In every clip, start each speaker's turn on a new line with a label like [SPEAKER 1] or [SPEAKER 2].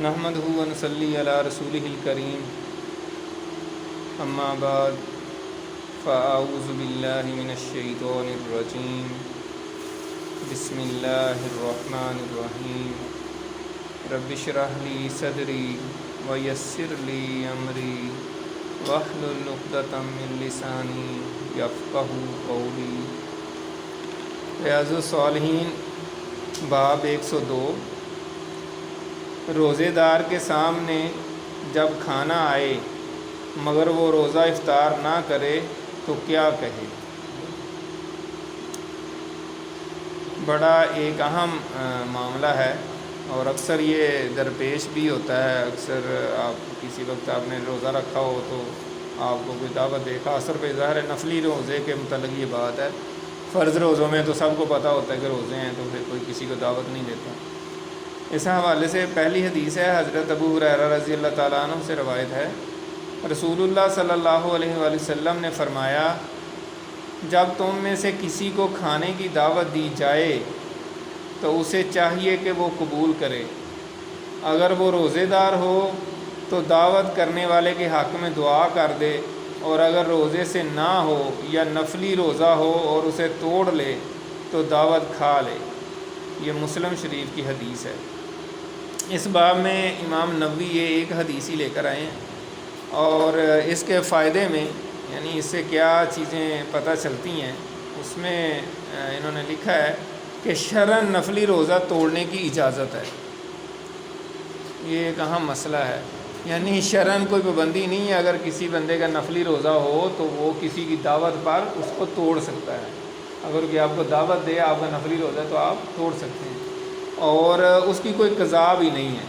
[SPEAKER 1] نحمدہ و نصلی علی رسولہ الکریم اما بعد فاعوذ باللہ من الشیطان الرجیم بسم اللہ الرحمن الرحیم رب اشرح لی صدری ویسر لی امری واحلل عقدۃ من لسانی یفقہوا قولی۔ ریاض الصالحین باب 102۔ روزے دار کے سامنے جب کھانا آئے مگر وہ روزہ افطار نہ کرے تو کیا کہے؟ بڑا ایک اہم معاملہ ہے اور اکثر یہ درپیش بھی ہوتا ہے۔ اکثر آپ کسی وقت آپ نے روزہ رکھا ہو تو آپ کو کوئی دعوت دے، خاص طور پہ ظاہر نفلی روزے کے متعلق یہ بات ہے۔ فرض روزوں میں تو سب کو پتہ ہوتا ہے کہ روزے ہیں تو پھر کوئی کسی کو دعوت نہیں دیتا۔ اس حوالے سے پہلی حدیث ہے، حضرت ابو ہریرہ رضی اللہ تعالیٰ عنہ سے روایت ہے، رسول اللہ صلی اللہ علیہ وآلہ وسلم نے فرمایا، جب تم میں سے کسی کو کھانے کی دعوت دی جائے تو اسے چاہیے کہ وہ قبول کرے۔ اگر وہ روزے دار ہو تو دعوت کرنے والے کے حق میں دعا کر دے، اور اگر روزے سے نہ ہو یا نفلی روزہ ہو اور اسے توڑ لے تو دعوت کھا لے۔ یہ مسلم شریف کی حدیث ہے۔ اس باب میں امام نووی یہ ایک حدیث ہی لے کر آئے ہیں، اور اس کے فائدے میں یعنی اس سے کیا چیزیں پتہ چلتی ہیں، اس میں انہوں نے لکھا ہے کہ شرعاً نفلی روزہ توڑنے کی اجازت ہے۔ یہ ایک اہم مسئلہ ہے، یعنی شرعاً کوئی پابندی نہیں ہے، اگر کسی بندے کا نفلی روزہ ہو تو وہ کسی کی دعوت پر اس کو توڑ سکتا ہے۔ اگر کہ آپ کو دعوت دے، آپ کا نفلی روزہ ہے تو آپ توڑ سکتے ہیں، اور اس کی کوئی قضا بھی نہیں ہے۔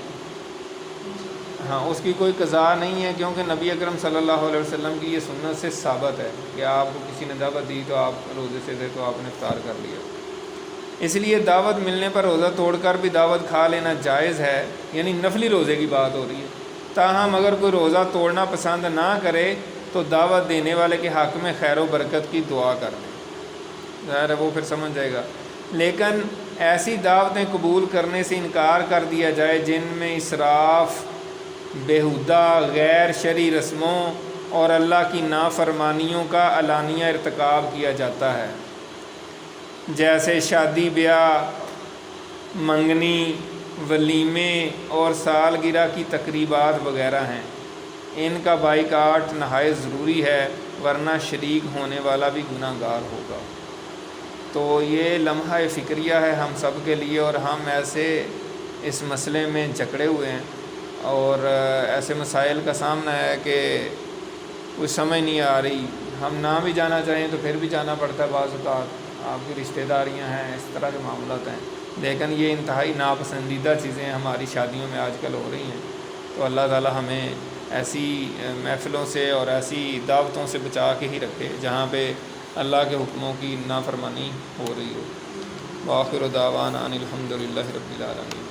[SPEAKER 1] ہاں، اس کی کوئی قضا نہیں ہے، کیونکہ نبی اکرم صلی اللہ علیہ وسلم کی یہ سنت سے ثابت ہے کہ آپ کو کسی نے دعوت دی تو آپ روزے سے دے تو آپ نے افطار کر لیا۔ اس لیے دعوت ملنے پر روزہ توڑ کر بھی دعوت کھا لینا جائز ہے، یعنی نفلی روزے کی بات ہو رہی ہے۔ تاہم اگر کوئی روزہ توڑنا پسند نہ کرے تو دعوت دینے والے کے حق میں خیر و برکت کی دعا کر دے، ظاہر ہے وہ پھر سمجھ جائے گا۔ لیکن ایسی دعوتیں قبول کرنے سے انکار کر دیا جائے جن میں اسراف، بیہودہ، غیر شرعی رسموں اور اللہ کی نافرمانیوں کا علانیہ ارتکاب کیا جاتا ہے، جیسے شادی بیاہ، منگنی، ولیمے اور سالگرہ کی تقریبات وغیرہ ہیں۔ ان کا بائیکاٹ نہایت ضروری ہے، ورنہ شریک ہونے والا بھی گناہ گار ہوگا۔ تو یہ لمحہ فکریہ ہے ہم سب کے لیے، اور ہم ایسے اس مسئلے میں جکڑے ہوئے ہیں اور ایسے مسائل کا سامنا ہے کہ کوئی سمجھ نہیں آ رہی۔ ہم نہ بھی جانا چاہیں تو پھر بھی جانا پڑتا ہے، بعض اوقات آپ کی رشتہ داریاں ہیں، اس طرح کے معاملات ہیں، لیکن یہ انتہائی ناپسندیدہ چیزیں ہماری شادیوں میں آج کل ہو رہی ہیں۔ تو اللہ تعالی ہمیں ایسی محفلوں سے اور ایسی دعوتوں سے بچا کے ہی رکھے جہاں پہ اللہ کے حکموں کی نافرمانی ہو رہی ہو۔ وآخر دعوانا ان الحمد للہ رب العالمین۔